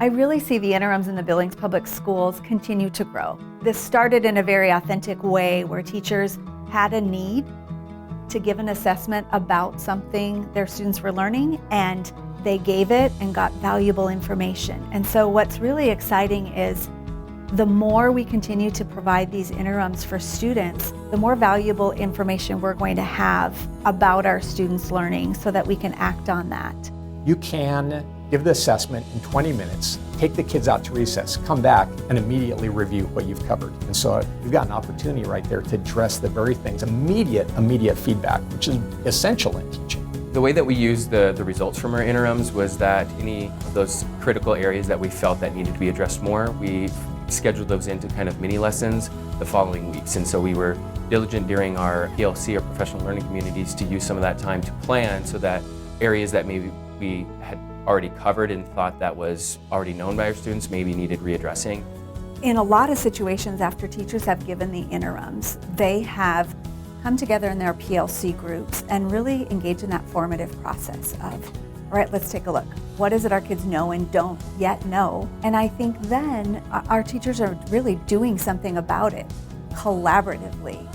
I really see the interims in the Billings Public Schools continue to grow. This started in a very authentic way where teachers had a need to give an assessment about something their students were learning, and they gave it and got valuable information. And so what's really exciting is the more we continue to provide these interims for students, the more valuable information we're going to have about our students' learning so that we can act on that. You can give the assessment in 20 minutes, take the kids out to recess, come back, and immediately review what you've covered. And so you've got an opportunity right there to address the very things, immediate feedback, which is essential in teaching. The way that we used the results from our interims was that any of those critical areas that we felt that needed to be addressed more, we scheduled those into kind of mini lessons the following weeks. And so we were diligent during our PLC, or professional learning communities, to use some of that time to plan so that areas that maybe we had already covered and thought that was already known by our students maybe needed readdressing. In a lot of situations, after teachers have given the interims, they have come together in their PLC groups and really engage in that formative process of, all right, let's take a look. What is it our kids know and don't yet know? And I think then our teachers are really doing something about it collaboratively.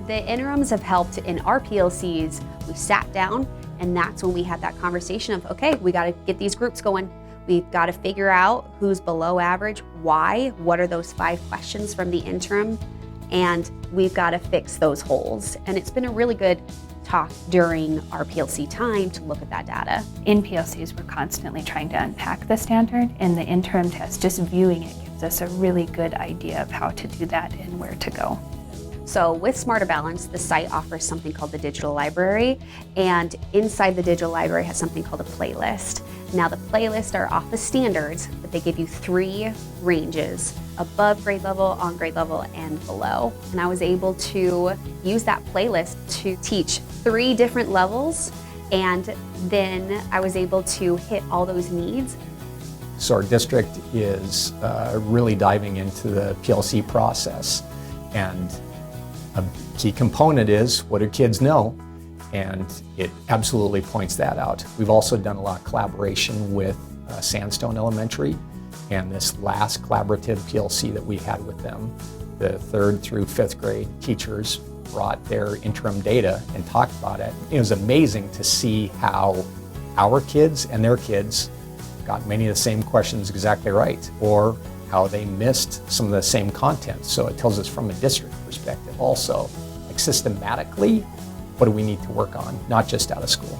The interims have helped in our PLCs. We sat down, and that's when we had that conversation of, okay, we got to get these groups going. We've got to figure out who's below average, why, what are those 5 questions from the interim, and we've got to fix those holes. And it's been a really good talk during our PLC time to look at that data. In PLCs, we're constantly trying to unpack the standard, and the interim test, just viewing it, gives us a really good idea of how to do that and where to go. So with Smarter Balance, the site offers something called the Digital Library, and inside the Digital Library has something called a playlist. Now the playlists are off the standards, but they give you 3 ranges: above grade level, on grade level, and below. And I was able to use that playlist to teach 3 different levels, and then I was able to hit all those needs. So our district is really diving into the PLC process, and a key component is, what do kids know? And it absolutely points that out. We've also done a lot of collaboration with Sandstone Elementary, and this last collaborative PLC that we had with them, the 3rd through 5th grade teachers brought their interim data and talked about it. It was amazing to see how our kids and their kids got many of the same questions exactly right, or how they missed some of the same content. So it tells us from a district perspective also, like systematically, what do we need to work on, not just out of school.